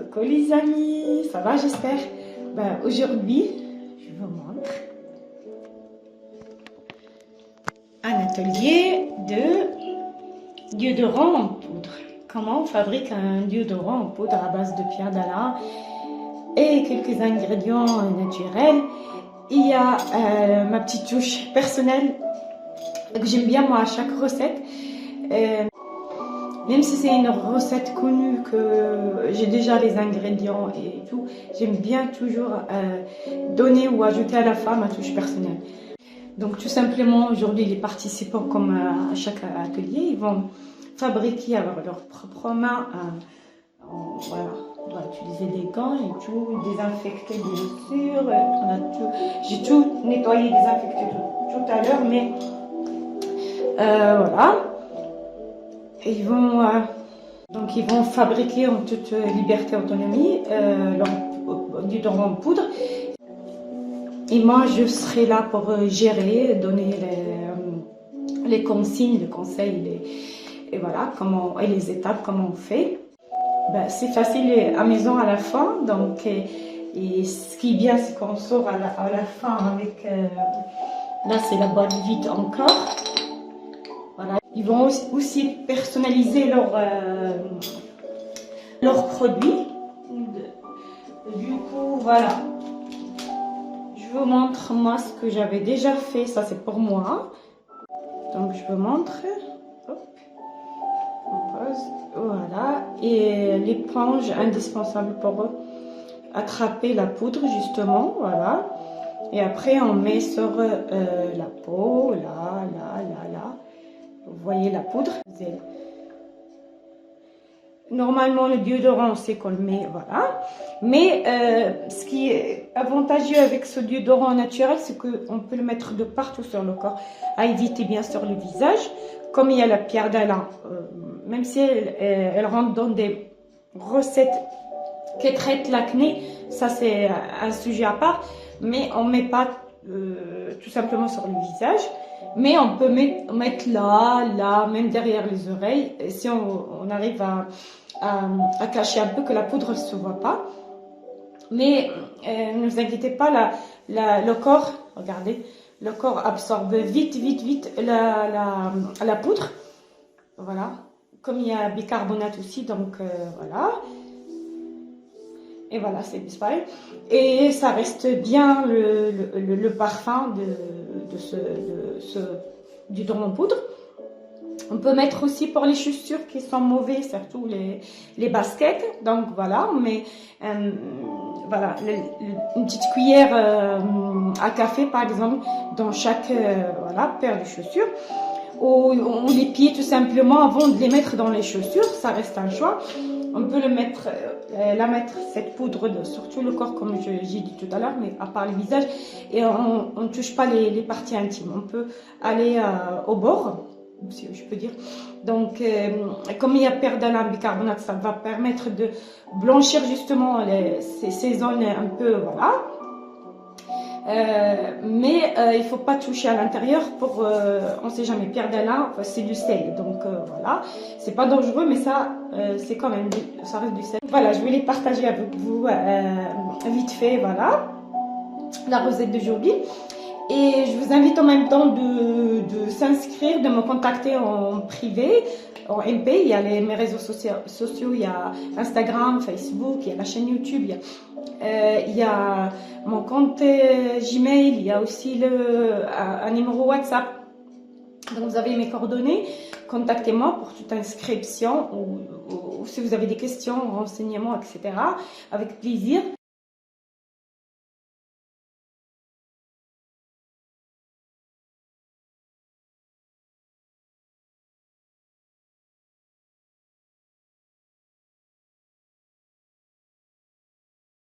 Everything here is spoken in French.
Coucou les amis, ça va j'espère. Aujourd'hui, je vous montre un atelier de déodorant en poudre. Comment on fabrique un déodorant en poudre à base de pierre d'Alain et quelques ingrédients naturels. Il y a ma petite touche personnelle que j'aime bien moi à chaque recette. Même si c'est une recette connue, que j'ai déjà les ingrédients et tout, j'aime bien toujours donner ou ajouter à la fin ma touche personnelle. Donc tout simplement, aujourd'hui, les participants, comme à chaque atelier, ils vont fabriquer avec leurs propres mains. Voilà, on doit utiliser des gants et tout, désinfecter bien sûr. J'ai tout nettoyé, désinfecté tout à l'heure, mais voilà. Et ils vont fabriquer en toute liberté et autonomie leur déodorant en poudre. Et moi, je serai là pour gérer, donner les consignes, les conseils, et voilà, et les étapes, comment on fait. C'est facile à maison à la fin. Donc, et ce qui est bien, c'est qu'on sort à la fin avec... là, c'est la boîte vide encore. Voilà. Ils vont aussi personnaliser leurs produits. Du coup, voilà. Je vous montre moi ce que j'avais déjà fait. Ça, c'est pour moi. Donc, je vous montre. Hop. On pose. Voilà. Et l'éponge indispensable pour attraper la poudre, justement. Voilà. Et après, on met sur la peau. Là. Vous voyez la poudre. Normalement, le déodorant, c'est qu'on le met, voilà. Mais ce qui est avantageux avec ce déodorant naturel, c'est qu'on peut le mettre de partout sur le corps, à éviter bien sûr le visage. Comme il y a la pierre d'Alain, même si elle rentre dans des recettes qui traitent l'acné, ça c'est un sujet à part, mais on ne met pas tout simplement sur le visage. Mais on peut mettre là, même derrière les oreilles, si on arrive à cacher un peu, que la poudre ne se voit pas. Mais ne vous inquiétez pas, le corps, regardez, le corps absorbe vite la poudre. Voilà, comme il y a bicarbonate aussi, donc voilà. Et voilà, c'est disparu. Et ça reste bien le parfum de ce déodorant en poudre. On peut mettre aussi pour les chaussures qui sont mauvaises, surtout les baskets. Donc voilà, on met voilà, une petite cuillère à café par exemple dans chaque voilà, paire de chaussures. Ou les pieds tout simplement avant de les mettre dans les chaussures, ça reste un choix. On peut la mettre cette poudre sur tout le corps comme j'ai dit tout à l'heure, mais à part le visage, et on ne touche pas les parties intimes. On peut aller au bord, si je peux dire. Donc comme il y a pierre d'Alain bicarbonate, ça va permettre de blanchir justement ces zones un peu, voilà. Mais il ne faut pas toucher à l'intérieur pour, on ne sait jamais, pierre d'Alain, c'est du sel, donc voilà, c'est pas dangereux, mais ça, c'est quand même, ça reste du sel. Voilà, je voulais partager avec vous vite fait, voilà, la recette d'aujourd'hui. Et je vous invite en même temps de s'inscrire, de me contacter en privé, en MP. Il y a mes réseaux sociaux, il y a Instagram, Facebook, il y a la chaîne YouTube, il y a mon compte Gmail, il y a aussi un numéro WhatsApp. Donc vous avez mes coordonnées, contactez-moi pour toute inscription ou si vous avez des questions, renseignements, etc. Avec plaisir.